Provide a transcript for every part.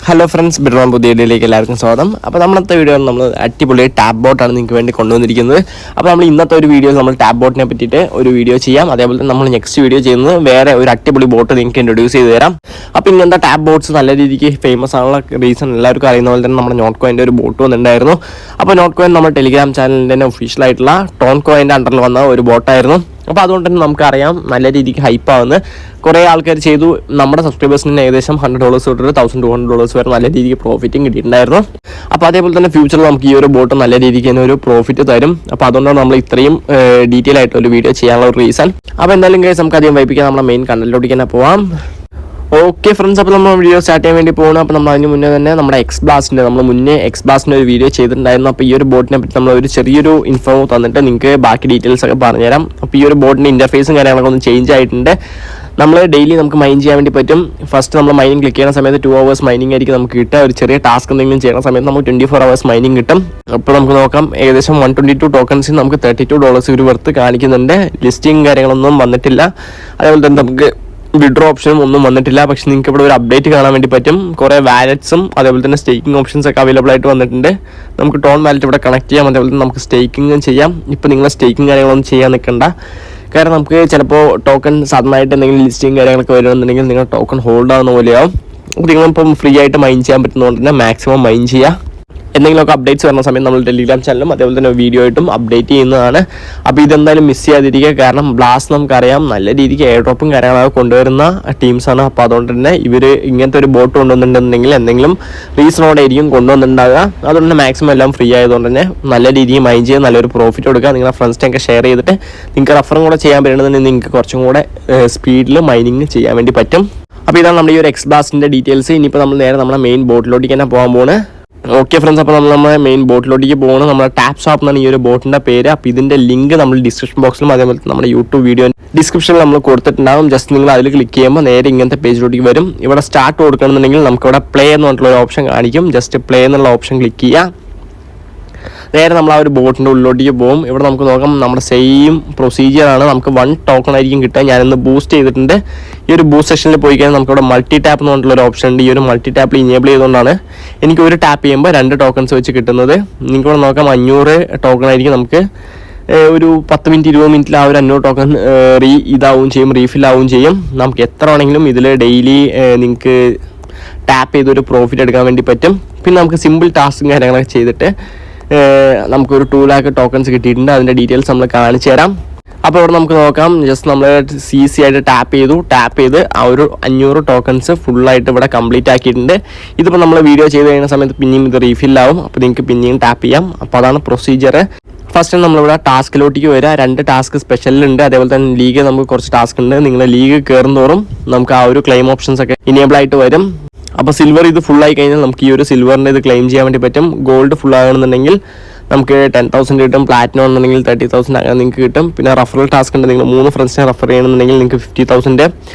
Hello friends, ബിഡ്രോൺ പുതിയ വീഡിയോയിലേക്ക് എല്ലാവർക്കും സ്വാഗതം. അപ്പോൾ നമ്മളത്തെ വീഡിയോ നമ്മൾ അടിപൊളി ടാബ് ബോട്ടാണ് നിങ്ങൾക്ക് വേണ്ടി കൊണ്ടുവന്നിരിക്കുന്നത്. അപ്പോൾ നമ്മൾ ഇന്നത്തെ ഒരു വീഡിയോ നമ്മൾ ടാബ് ബോട്ടിനെ പറ്റിയിട്ട് ഒരു വീഡിയോ ചെയ്യാം. അതേപോലെ തന്നെ നമ്മൾ നെക്സ്റ്റ് വീഡിയോ ചെയ്യുന്നത് വേറെ ഒരു അടിപൊളി ബോട്ട് നിങ്ങൾക്ക് ഇൻട്രൊഡ്യൂസ് ചെയ്ത് തരാം. അപ്പോൾ ഇങ്ങനത്തെ ടാബ് ബോട്ട്സ് നല്ല രീതിക്ക് ഫേമസ് ആണുള്ള റീസൺ എല്ലാവർക്കും അറിയുന്ന പോലെ തന്നെ നമ്മുടെ നോട്ട് കോയിൻ്റെ ഒരു ബോട്ട് വന്നിട്ടുണ്ടായിരുന്നു. അപ്പോൾ നോട്ട് കോയിൻ നമ്മുടെ ടെലിഗ്രാം ചാനലിൻ്റെ തന്നെ ഒഫീഷ്യലായിട്ടുള്ള ടോൺ കോയിൻ്റെ അണ്ടറിൽ വന്ന ഒരു ബോട്ടായിരുന്നു. അപ്പോൾ അതുകൊണ്ട് തന്നെ നമുക്കറിയാം നല്ല രീതിക്ക് ഹൈപ്പാവുന്ന കുറേ ആൾക്കാർ ചെയ്തു. നമ്മുടെ സബ്സ്ക്രൈബേഴ്സിന് ഏകദേശം $100 തൊട്ട് $1,200 വരെ നല്ല രീതിക്ക് പ്രോഫിറ്റും കിട്ടിയിട്ടുണ്ടായിരുന്നു. അപ്പോൾ അതേപോലെ തന്നെ ഫ്യൂച്ചറിൽ നമുക്ക് ഈ ഒരു ബോട്ട് നല്ല രീതിക്ക് തന്നെ ഒരു പ്രോഫിറ്റ് തരും. അപ്പോൾ അതുകൊണ്ടാണ് നമ്മൾ ഇത്രയും ഡീറ്റെയിൽ ആയിട്ടൊരു വീഡിയോ ചെയ്യാനുള്ള ഒരു റീസൺ. അപ്പോൾ എന്തായാലും ഗൈസ് നമുക്ക് അധികം വൈപ്പിക്കാൻ നമ്മുടെ മെയിൻ കണ്ടന്റിലോട്ട് തന്നെ പോവാം. ഓക്കെ ഫ്രണ്ട്സ്, അപ്പോൾ നമ്മൾ വീഡിയോ സ്റ്റാർട്ട് ചെയ്യാൻ വേണ്ടി പോകണം. അപ്പോൾ നമ്മൾ അതിന് മുന്നേ തന്നെ നമ്മുടെ നമ്മൾ മുന്നേ എക്സ്ബ്ലാസ്റ്റിൻ്റെ ഒരു വീഡിയോ ചെയ്തിട്ടുണ്ടായിരുന്നു. അപ്പോൾ ഈ ഒരു ബോട്ടിനെ പറ്റി നമ്മൾ ഒരു ചെറിയൊരു ഇൻഫോ തന്നിട്ട് നിങ്ങൾക്ക് ബാക്കി ഡീറ്റെയിൽസ് ഒക്കെ പറഞ്ഞുതരാം. അപ്പോൾ ഈ ഒരു ബോട്ടിൻ്റെ ഇൻ്റർഫേസും കാര്യങ്ങളൊക്കെ ഒന്ന് ചേഞ്ച് ആയിട്ടുണ്ട്. നമ്മൾ ഡെയിലി നമുക്ക് മൈൻ ചെയ്യാൻ വേണ്ടി പറ്റും. ഫസ്റ്റ് നമ്മൾ മൈനിങ് ക്ലിക്ക് ചെയ്യുന്ന സമയത്ത് 2 hours മൈനിങ് ആയിരിക്കും നമുക്ക് കിട്ടുക. ഒരു ചെറിയ ടാസ്ക് എന്തെങ്കിലും ചെയ്യുന്ന സമയത്ത് നമുക്ക് 24 hours മൈനിങ് കിട്ടും. അപ്പോൾ നമുക്ക് നോക്കാം, ഏകദേശം 122 ടോക്കൺസിന് നമുക്ക് $32 ഒരു വർത്ത് കാണിക്കുന്നുണ്ട്. ലിസ്റ്റിംഗ് കാര്യങ്ങളൊന്നും വന്നിട്ടില്ല. അതേപോലെ തന്നെ നമുക്ക് വിഡ്രോ ഓപ്ഷനും ഒന്നും വന്നിട്ടില്ല. പക്ഷെ നിങ്ങൾക്ക് ഇവിടെ ഒരു അപ്ഡേറ്റ് കാണാൻ വേണ്ടി പറ്റും. കുറേ വാലറ്റ്സും അതേപോലെ തന്നെ സ്റ്റേക്കിംഗ് ഓപ്ഷൻസ് ഒക്കെ അവൈലബിൾ ആയിട്ട് വന്നിട്ടുണ്ട്. നമുക്ക് ടോൺ വാലറ്റ് ഇവിടെ കണക്ട് ചെയ്യാം. അതേപോലെ തന്നെ നമുക്ക് സ്റ്റേക്കിങ്ങും ചെയ്യാം. ഇപ്പോൾ നിങ്ങൾ സ്റ്റേക്കിംഗ് കാര്യങ്ങളൊന്നും ചെയ്യാൻ നിൽക്കണ്ട. കാരണം നമുക്ക് ചിലപ്പോൾ ടോക്കൺ സാധാരണയായിട്ട് എന്തെങ്കിലും ലിസ്റ്റിംഗ് കാര്യങ്ങളൊക്കെ വരുന്നുണ്ടെങ്കിൽ നിങ്ങൾ ടോക്കൺ ഹോൾഡ് ആവുന്ന പോലെയാവും. നിങ്ങളിപ്പം ഫ്രീ ആയിട്ട് മൈൻ ചെയ്യാൻ പറ്റുന്നതുകൊണ്ട് തന്നെ മാക്സിമം മൈൻ ചെയ്യുക. എന്തെങ്കിലുമൊക്കെ അപ്ഡേറ്റ്സ് വരുന്ന സമയത്ത് നമ്മൾ ടെലിഗ്രാം ചാനലും അതേപോലെ തന്നെ വീഡിയോ ആയിട്ടും അപ്ഡേറ്റ് ചെയ്യുന്നതാണ്. അപ്പോൾ ഇതെന്തായാലും മിസ് ചെയ്യാതിരിക്കുക. കാരണം ബ്ലാസ്റ്റ് നമുക്കറിയാം നല്ല രീതിക്ക് എയർ ഡ്രോപ്പും കാര്യങ്ങളൊക്കെ കൊണ്ടുവരുന്ന ടീംസാണ്. അപ്പോൾ അതുകൊണ്ട് തന്നെ ഇവർ ഇങ്ങനത്തെ ഒരു ബോട്ട് കൊണ്ടുവന്നിട്ടുണ്ടെന്നുണ്ടെങ്കിൽ എന്തെങ്കിലും റീസണോടെ ആയിരിക്കും കൊണ്ടുവന്നിട്ടുണ്ടാകുക. അതുകൊണ്ട് തന്നെ മാക്സിമം എല്ലാം ഫ്രീ ആയതുകൊണ്ട് തന്നെ നല്ല രീതിയിൽ മൈൻ ചെയ്ത് നല്ലൊരു പ്രോഫിറ്റ് കൊടുക്കുക. നിങ്ങളുടെ ഫ്രണ്ട്സിനൊക്കെ ഷെയർ ചെയ്തിട്ട് നിങ്ങൾക്ക് റഫറും കൂടെ ചെയ്യാൻ പറ്റുന്നുണ്ടെങ്കിൽ നിങ്ങൾക്ക് കുറച്ചും കൂടെ സ്പീഡിൽ മൈനിങ് ചെയ്യാൻ വേണ്ടി പറ്റും. അപ്പോൾ ഇതാണ് നമ്മുടെ ഈ ഒരു എക്സ്ബ്ലാസ്റ്റിൻ്റെ ഡീറ്റെയിൽസ്. ഇനിയിപ്പോൾ നമ്മൾ നേരെ നമ്മുടെ മെയിൻ ബോട്ടിലോട്ടേക്ക് തന്നെ പോകാൻ പോകുന്നത്. ഓക്കെ ഫ്രണ്ട്സ്, അപ്പോൾ നമ്മുടെ മെയിൻ ബോട്ടിലോട്ടേക്ക് പോകുന്നത് നമ്മുടെ ടാപ്പ് ഷോപ്പ് എന്നാണ് ഈ ഒരു ബോട്ടിൻ്റെ പേര്. അപ്പോൾ ഇതിൻ്റെ ലിങ്ക് നമ്മൾ ഡിസ്ക്രിപ്ഷൻ ബോക്സിലും അതേപോലെ നമ്മുടെ യൂട്യൂബ് വീഡിയോ ഡിസ്ക്രിപ്ഷനിൽ നമ്മൾ കൊടുത്തിട്ടുണ്ടാകും. ജസ്റ്റ് നിങ്ങൾ അതിൽ ക്ലിക്ക് ചെയ്യുമ്പോൾ നേരെ ഇങ്ങനത്തെ പേജിലോട്ടേക്ക് വരും. ഇവിടെ സ്റ്റാർട്ട് കൊടുക്കണമെന്നുണ്ടെങ്കിൽ നമുക്കിവിടെ പ്ലേ എന്ന് പറഞ്ഞിട്ടുള്ള ഒരു ഓപ്ഷൻ കാണിക്കും. ജസ്റ്റ് പ്ലേ എന്നുള്ള ഓപ്ഷൻ ക്ലിക്ക് ചെയ്യുക. നേരെ നമ്മൾ ആ ഒരു ബോട്ടിൻ്റെ ഉള്ളിലോട്ടേക്ക് പോകും. ഇവിടെ നമുക്ക് നോക്കാം, നമ്മുടെ സെയിം പ്രൊസീജിയറാണ്. നമുക്ക് 1 ടോക്കൺ ആയിരിക്കും കിട്ടുക. ഞാനിന്ന് ബൂസ്റ്റ് ചെയ്തിട്ടുണ്ട്. ഈ ഒരു ബൂസ്റ്റ് സെക്ഷനിൽ പോയി കഴിഞ്ഞാൽ നമുക്കിവിടെ മൾട്ടി ടാപ്പ് എന്ന് പറഞ്ഞിട്ടുള്ള ഒരു ഓപ്ഷൻ ഉണ്ട്. ഈ ഒരു മൾട്ടി ടാപ്പിൽ ഇനേബിൾ ചെയ്തുകൊണ്ടാണ് എനിക്ക് ഒരു ടാപ്പ് ചെയ്യുമ്പോൾ 2 ടോക്കൺസ് വെച്ച് കിട്ടുന്നത്. നിങ്ങൾക്കിവിടെ നോക്കാം, 500 ടോക്കൺ ആയിരിക്കും നമുക്ക് ഒരു 10 മിനിറ്റ് 20 മിനിറ്റിൽ ആ ഒരു 500 ടോക്കൺ റീഫിൽ ആവുകയും ചെയ്യും. നമുക്ക് എത്ര വേണമെങ്കിലും ഇതിൽ ഡെയിലി നിങ്ങൾക്ക് ടാപ്പ് ചെയ്തൊരു പ്രോഫിറ്റ് എടുക്കാൻ വേണ്ടി പറ്റും. പിന്നെ നമുക്ക് സിമ്പിൾ ടാസ്കും കാര്യങ്ങളൊക്കെ ചെയ്തിട്ട് നമുക്കൊരു 2 lakh ടോക്കൺസ് കിട്ടിയിട്ടുണ്ട്. അതിൻ്റെ ഡീറ്റെയിൽസ് നമ്മൾ കാണിച്ചു തരാം. അപ്പോൾ ഇവിടെ നമുക്ക് നോക്കാം, ജസ്റ്റ് നമ്മൾ ഈസി ആയിട്ട് ടാപ്പ് ചെയ്ത് ആ ഒരു 500 ടോക്കൺസ് ഫുള്ളായിട്ട് ഇവിടെ കംപ്ലീറ്റ് ആക്കിയിട്ടുണ്ട്. ഇതിപ്പോൾ നമ്മൾ വീഡിയോ ചെയ്ത് കഴിയുന്ന സമയത്ത് പിന്നെയും ഇത് റീഫില്ലാവും. അപ്പോൾ നിങ്ങൾക്ക് പിന്നെയും ടാപ്പ് ചെയ്യാം. അപ്പോൾ അതാണ് പ്രൊസീജിയർ. ഫസ്റ്റ് നമ്മളിവിടെ ടാസ്കിലോട്ടേക്ക് വരിക. 2 ടാസ്ക് സ്പെഷ്യലുണ്ട്. അതേപോലെ തന്നെ ലീഗ് നമുക്ക് കുറച്ച് ടാസ്ക് ഉണ്ട്. നിങ്ങൾ ലീഗ് കയറുന്നതോറും നമുക്ക് ആ ഒരു ക്ലെയിം ഓപ്ഷൻസ് ഒക്കെ ഇനേബിൾ ആയിട്ട് വരും. അപ്പോൾ സിൽവർ ഇത് ഫുള്ളായി കഴിഞ്ഞാൽ നമുക്ക് ഈ ഒരു സിൽവറിൻ്റെ ഇത് ക്ലെയിം ചെയ്യാൻ വേണ്ടി പറ്റും. ഗോൾഡ് ഫുൾ ആകണമെന്നുണ്ടെങ്കിൽ നമുക്ക് 10,000 കിട്ടും. പ്ലാറ്റിനം ആണെന്നുണ്ടെങ്കിൽ 30,000 അങ്ങനെ നിങ്ങൾക്ക് കിട്ടും. പിന്നെ റഫറൽ ടാസ്ക് ഉണ്ട്. നിങ്ങൾ 3 ഫ്രണ്ട്സിനെ റഫർ ചെയ്യണമെന്നുണ്ടെങ്കിൽ നിങ്ങൾക്ക് 50,000.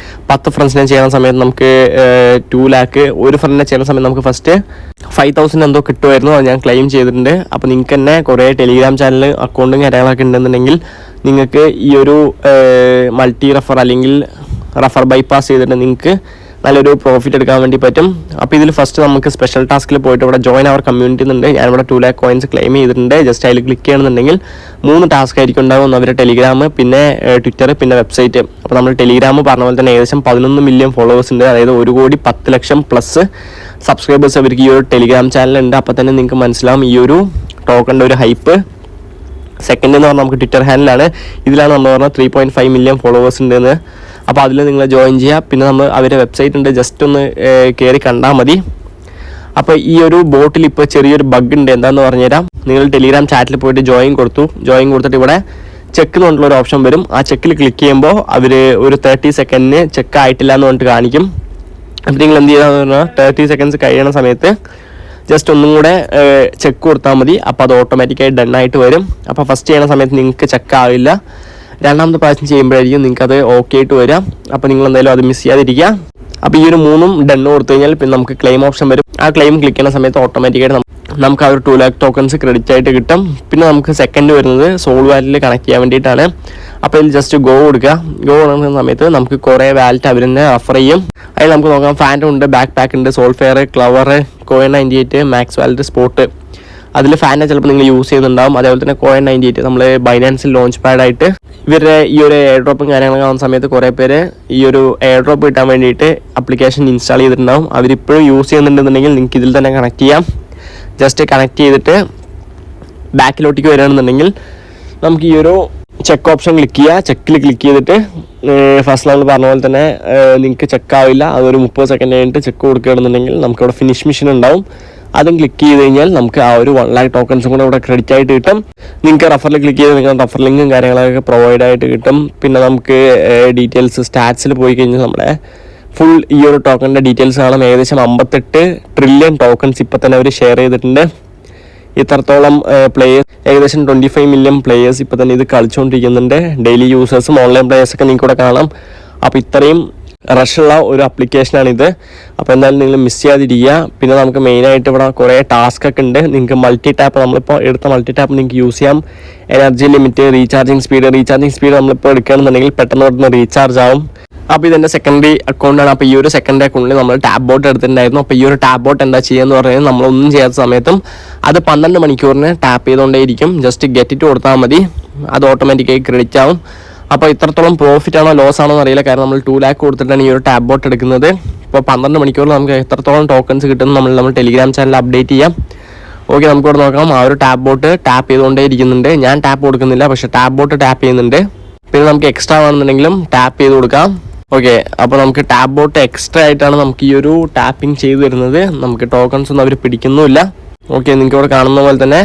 10 ഫ്രണ്ട്സിനെ ചെയ്യുന്ന സമയത്ത് നമുക്ക് 2 lakh. ഒരു ഫ്രണ്ടിനെ ചെയ്യുന്ന സമയത്ത് നമുക്ക് ഫസ്റ്റ് 5,000 എന്തോ കിട്ടുമായിരുന്നു. അത് ഞാൻ ക്ലെയിം ചെയ്തിട്ടുണ്ട്. അപ്പോൾ നിങ്ങൾക്ക് തന്നെ കുറേ ടെലിഗ്രാം ചാനൽ അക്കൗണ്ടും കാര്യങ്ങളൊക്കെ ഉണ്ടെന്നുണ്ടെങ്കിൽ നിങ്ങൾക്ക് ഈ ഒരു മൾട്ടി റഫർ അല്ലെങ്കിൽ റഫർ ബൈപ്പാസ് ചെയ്തിട്ട് നിങ്ങൾക്ക് നല്ലൊരു പ്രോഫിറ്റ് എടുക്കാൻ വേണ്ടി പറ്റും. അപ്പോൾ ഇതിൽ ഫസ്റ്റ് നമുക്ക് സ്പെഷ്യൽ ടാസ്കിൽ പോയിട്ട് ഇവിടെ ജോയിൻ അവർ കമ്മ്യൂണിറ്റി എന്നുണ്ട്. ഞാനിവിടെ 2 lakh കോയിൻസ് ക്ലെയിം ചെയ്തിട്ടുണ്ട്. ജസ്റ്റ് അതിൽ ക്ലിക്ക് ചെയ്യണമെന്നുണ്ടെങ്കിൽ 3 ടാസ്ക് ആയിരിക്കും ഉണ്ടാകും. അവരുടെ ടെലിഗ്രാം, പിന്നെ ട്വിറ്റർ, പിന്നെ വെബ്സൈറ്റ്. അപ്പോൾ നമ്മൾ ടെലിഗ്രാം പറഞ്ഞ പോലെ തന്നെ ഏകദേശം 11 മില്യൺ ഫോളോവേഴ്സ് ഉണ്ട്. അതായത് 1,10,00,000+ സബ്സ്ക്രൈബേഴ്സ് അവർക്ക് ഈ ഒരു ടെലിഗ്രാം ചാനലുണ്ട്. അപ്പോൾ തന്നെ നിങ്ങൾക്ക് മനസ്സിലാവും ഈ ഒരു ടോക്കണിൻ്റെ ഒരു ഹൈപ്പ്. സെക്കൻഡ് എന്ന് പറഞ്ഞാൽ നമുക്ക് ട്വിറ്റർ ഹാൻഡിലാണ്. ഇതിലാണ് നമ്മൾ പറഞ്ഞാൽ 3.5 മില്യൺ ഫോളോവേഴ്സ് ഉണ്ടെന്ന്. അപ്പോൾ അതിൽ നിങ്ങൾ ജോയിൻ ചെയ്യുക. പിന്നെ നമ്മൾ അവരുടെ വെബ്സൈറ്റ് ഉണ്ട്, ജസ്റ്റ് ഒന്ന് കയറി കണ്ടാൽ മതി. അപ്പോൾ ഈ ഒരു ബോട്ടിൽ ഇപ്പോൾ ചെറിയൊരു ബഗ് ഉണ്ട്. എന്താണെന്ന് പറഞ്ഞുതരാം. നിങ്ങൾ ടെലിഗ്രാം ചാറ്റിൽ പോയിട്ട് ജോയിൻ കൊടുത്തിട്ട് ഇവിടെ ചെക്ക് എന്ന് പറഞ്ഞിട്ടുള്ള ഒരു ഓപ്ഷൻ വരും. ആ ചെക്കിൽ ക്ലിക്ക് ചെയ്യുമ്പോൾ അവർ ഒരു 30 സെക്കൻഡിന് ചെക്ക് ആയിട്ടില്ല എന്ന് പറഞ്ഞിട്ട് കാണിക്കും. അപ്പോൾ നിങ്ങൾ എന്ത് ചെയ്യുക പറഞ്ഞാൽ 30 സെക്കൻഡ്സ് കഴിയണ സമയത്ത് ജസ്റ്റ് ഒന്നും കൂടെ ചെക്ക് കൊടുത്താൽ മതി. അപ്പോൾ അത് ഓട്ടോമാറ്റിക്കായി ഡൺ ആയിട്ട് വരും. അപ്പോൾ ഫസ്റ്റ് ചെയ്യുന്ന സമയത്ത് നിങ്ങൾക്ക് ചെക്ക് ആവില്ല. 2ാമത്തെ പ്രാവശ്യം ചെയ്യുമ്പോഴായിരിക്കും നിങ്ങൾക്ക് അത് ഓക്കെ ആയിട്ട് വരാം. അപ്പോൾ നിങ്ങൾ എന്തായാലും അത് മിസ് ചെയ്യാതിരിക്കുക. അപ്പോൾ ഈ ഒരു 3 ഡണ്ണ് കൊടുത്തു കഴിഞ്ഞാൽ പിന്നെ നമുക്ക് ക്ലെയിം ഓപ്ഷൻ വരും. ആ ക്ലെയിം ക്ലിക്ക് ചെയ്യുന്ന സമയത്ത് ഓട്ടോമാറ്റിക്കായിട്ട് നമുക്ക് ആ ഒരു 2 lakh ടോക്കൺസ് ക്രെഡിറ്റ് ആയിട്ട് കിട്ടും. പിന്നെ നമുക്ക് സെക്കൻഡ് വരുന്നത് സോൾ വാലറ്റിൽ കണക്ട് ചെയ്യാൻ വേണ്ടിയിട്ടാണ്. അപ്പോൾ ഇതിൽ ജസ്റ്റ് ഗോ കൊടുക്കുക. ഗോ കൊടുക്കുന്ന സമയത്ത് നമുക്ക് കുറേ വാലറ്റ് അവർ തന്നെ റഫർ ചെയ്യും. അതിൽ നമുക്ക് നോക്കാം ഫാൻറ്റം ഉണ്ട്, ബാക്ക് പാക്ക് ഉണ്ട്, Solflare, Clover, coin 98, Max wallet, spot. അതിൽ ഫാൻറ്റം ചിലപ്പോൾ നിങ്ങൾ യൂസ് ചെയ്യുന്നുണ്ടാവും. അതേപോലെ തന്നെ കോയിൻ 98 നമ്മൾ ബൈനാൻസിൽ ലോഞ്ച് പാഡായിട്ട് ഇവരുടെ ഈ ഒരു എയർ ഡ്രോപ്പും കാര്യങ്ങളൊക്കെ ആവുന്ന സമയത്ത് കുറേ പേര് ഈ ഒരു എയർ ഡ്രോപ്പ് കിട്ടാൻ വേണ്ടിയിട്ട് ആപ്ലിക്കേഷൻ ഇൻസ്റ്റാൾ ചെയ്തിട്ടുണ്ടാവും. അവരിപ്പോഴും യൂസ് ചെയ്യുന്നുണ്ടെന്നുണ്ടെങ്കിൽ നിങ്ങൾക്ക് ഇതിൽ തന്നെ കണക്ട് ചെയ്യാം. ജസ്റ്റ് കണക്ട് ചെയ്തിട്ട് ബാക്കിലോട്ടേക്ക് വരികയാണെന്നുണ്ടെങ്കിൽ നമുക്ക് ഈ ഒരു ചെക്ക് ഓപ്ഷൻ ക്ലിക്ക് ചെയ്യുക. ചെക്കിൽ ക്ലിക്ക് ചെയ്തിട്ട് ഫസ്റ്റ് നമ്മൾ പറഞ്ഞ പോലെ തന്നെ നിങ്ങൾക്ക് ചെക്ക് ആവില്ല. അതൊരു 30 സെക്കൻഡ് കഴിഞ്ഞിട്ട് ചെക്ക് കൊടുക്കുകയാണെന്നുണ്ടെങ്കിൽ നമുക്കിവിടെ ഫിനിഷ് മിഷൻ ഉണ്ടാവും. അതും ക്ലിക്ക് ചെയ്ത് കഴിഞ്ഞാൽ നമുക്ക് ആ ഒരു 1 lakh ടോക്കൺസും കൂടെ ഇവിടെ ക്രെഡിറ്റ് ആയിട്ട് കിട്ടും. നിങ്ങൾക്ക് റഫറിൽ ക്ലിക്ക് ചെയ്ത് നിങ്ങൾക്ക് റഫർ ലിങ്കും കാര്യങ്ങളൊക്കെ പ്രൊവൈഡ് ആയിട്ട് കിട്ടും. പിന്നെ നമുക്ക് ഡീറ്റെയിൽസ് സ്റ്റാറ്റ്സിൽ പോയി കഴിഞ്ഞാൽ നമ്മുടെ ഫുൾ ഈ ഒരു ടോക്കണിൻ്റെ ഡീറ്റെയിൽസ് കാണാം. ഏകദേശം 58 ട്രില്യൺ ടോക്കൺസ് ഇപ്പോൾ തന്നെ അവർ ഷെയർ ചെയ്തിട്ടുണ്ട്. ഇത്രത്തോളം പ്ലേയേഴ്സ്, ഏകദേശം 25 മില്യൺ പ്ലേയേഴ്സ് ഇപ്പോൾ തന്നെ ഇത് കളിച്ചുകൊണ്ടിരിക്കുന്നുണ്ട്. ഡെയിലി യൂസേഴ്സും ഓൺലൈൻ പ്ലേയേഴ്സൊക്കെ നിങ്ങൾക്ക് ഇവിടെ കാണാം. അപ്പോൾ ഇത്രയും റഷുള്ള ഒരു ആപ്ലിക്കേഷനാണിത്. അപ്പോൾ എന്തായാലും നിങ്ങൾ മിസ് ചെയ്യാതിരിക്കുക. പിന്നെ നമുക്ക് മെയിനായിട്ട് ഇവിടെ കുറേ ടാസ്ക് ഒക്കെ ഉണ്ട്. നിങ്ങൾക്ക് മൾട്ടി ടാപ്പ്, നമ്മളിപ്പോൾ എടുത്ത മൾട്ടി ടാപ്പ് നിങ്ങൾക്ക് യൂസ് ചെയ്യാം. എനർജി ലിമിറ്റ്, റീചാർജിങ് സ്പീഡ് നമ്മളിപ്പോൾ എടുക്കുകയാണെന്നുണ്ടെങ്കിൽ പെട്ടെന്ന് റീചാർജ് ആവും. അപ്പോൾ ഇതെൻ്റെ സെക്കൻഡറി അക്കൗണ്ടാണ്. അപ്പോൾ ഈ ഒരു സെക്കൻഡറി അക്കൗണ്ടിൽ നമ്മൾ ടാപ്പ് ബോട്ട് എടുത്തിട്ടുണ്ടായിരുന്നു. അപ്പോൾ ഈ ഒരു ടാപ്പ് ബോട്ട് എന്താ ചെയ്യുകയെന്ന് പറഞ്ഞാൽ നമ്മളൊന്നും ചെയ്യാത്ത സമയത്തും അത് 12 മണിക്കൂറിന് ടാപ്പ് ചെയ്തുകൊണ്ടേയിരിക്കും. ജസ്റ്റ് ഗെറ്റ് ഇറ്റ് കൊടുത്താൽ മതി, അത് ഓട്ടോമാറ്റിക്കായി ക്രെഡിറ്റ് ആവും. അപ്പോൾ ഇത്രത്തോളം പ്രോഫിറ്റ് ആണോ ലോസ് ആണോ എന്നറിയില്ല. കാരണം നമ്മൾ 2 lakh കൊടുത്തിട്ടാണ് ഈ ഒരു ടാപ്പ് ബോട്ട് എടുക്കുന്നത്. ഇപ്പോൾ 12 മണിക്കൂറിൽ നമുക്ക് എത്രത്തോളം ടോക്കൺസ് കിട്ടുന്നു നമ്മൾ ടെലിഗ്രാം ചാനലിൽ അപ്ഡേറ്റ് ചെയ്യാം. ഓക്കെ, നമുക്കിവിടെ നോക്കാം. ആ ഒരു ടാപ്പ് ബോട്ട് ടാപ്പ് ചെയ്തുകൊണ്ടേ ഇരിക്കുന്നുണ്ട്. ഞാൻ ടാപ്പ് കൊടുക്കുന്നില്ല, പക്ഷേ ടാപ്പ് ബോട്ട് ടാപ്പ് ചെയ്യുന്നുണ്ട്. പിന്നെ നമുക്ക് എക്സ്ട്രാ വേണമെന്നുണ്ടെങ്കിലും ടാപ്പ് ചെയ്ത് കൊടുക്കാം. ഓക്കെ, അപ്പോൾ നമുക്ക് ടാപ്പ് ബോട്ട് എക്സ്ട്രാ ആയിട്ടാണ് നമുക്ക് ഈ ഒരു ടാപ്പിംഗ് ചെയ്ത് തരുന്നത്. നമുക്ക് ടോക്കൺസ് ഒന്നും അവർ പിടിക്കുന്നുമില്ല. ഓക്കെ, നിങ്ങൾക്ക് ഇവിടെ കാണുന്ന പോലെ തന്നെ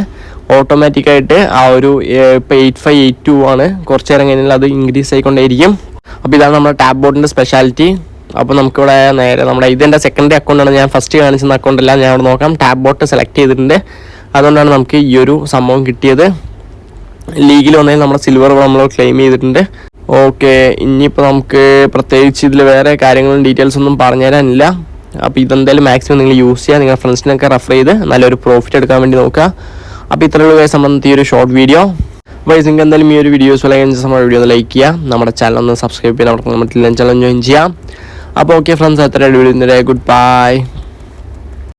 ഓട്ടോമാറ്റിക്കായിട്ട് ആ ഒരു ഇപ്പോൾ 8582 ആണ്. കുറച്ച് നേരം കഴിഞ്ഞാൽ അത് ഇൻക്രീസ് ആയിക്കൊണ്ടേയിരിക്കും. അപ്പോൾ ഇതാണ് നമ്മുടെ ടാപ്പ് ബോട്ടിൻ്റെ സ്പെഷ്യാലിറ്റി. അപ്പോൾ നമുക്കിവിടെ നേരെ നമ്മുടെ ഇതെൻ്റെ സെക്കൻഡറി അക്കൗണ്ടാണ്. ഞാൻ ഫസ്റ്റ് കാണിച്ചിരുന്ന അക്കൗണ്ടല്ല. ഞാൻ ഇവിടെ നോക്കാം, ടാപ്പ് ബോട്ട് സെലക്ട് ചെയ്തിട്ടുണ്ട്. അതുകൊണ്ടാണ് നമുക്ക് ഈ ഒരു സംഭവം കിട്ടിയത്. ലീഗിൽ വന്നതിൽ നമ്മുടെ സിൽവർ നമ്മൾ ക്ലെയിം ചെയ്തിട്ടുണ്ട്. ഓക്കെ, ഇനിയിപ്പോൾ നമുക്ക് പ്രത്യേകിച്ച് ഇതിൽ വേറെ കാര്യങ്ങളും ഡീറ്റെയിൽസ് ഒന്നും പറഞ്ഞുതരാനില്ല. അപ്പോൾ ഇതെന്തായാലും മാക്സിമം നിങ്ങൾ യൂസ് ചെയ്യുക. നിങ്ങളുടെ ഫ്രണ്ട്സിനൊക്കെ റെഫർ ചെയ്ത് നല്ലൊരു പ്രോഫിറ്റ് എടുക്കാൻ വേണ്ടി നോക്കുക. അപ്പോൾ ഇത്രയുള്ള കേസ് സംബന്ധിച്ച് ഈ ഒരു ഷോർട്ട് വീഡിയോ. വൈസ് നിങ്ങൾക്ക് എന്തായാലും ഈ ഒരു വീഡിയോസ് നമ്മുടെ വീഡിയോ ഒന്ന് ലൈക്ക് ചെയ്യുക, നമ്മുടെ ചാനൽ ഒന്ന് സബ്സ്ക്രൈബ് ചെയ്യാൻ, നമ്മുടെ ചാനൽ ജോയിൻ ചെയ്യാം. അപ്പോൾ ഓക്കെ ഫ്രണ്ട്സ്, അത്ര വീഡിയോ ഗുഡ് ബൈ.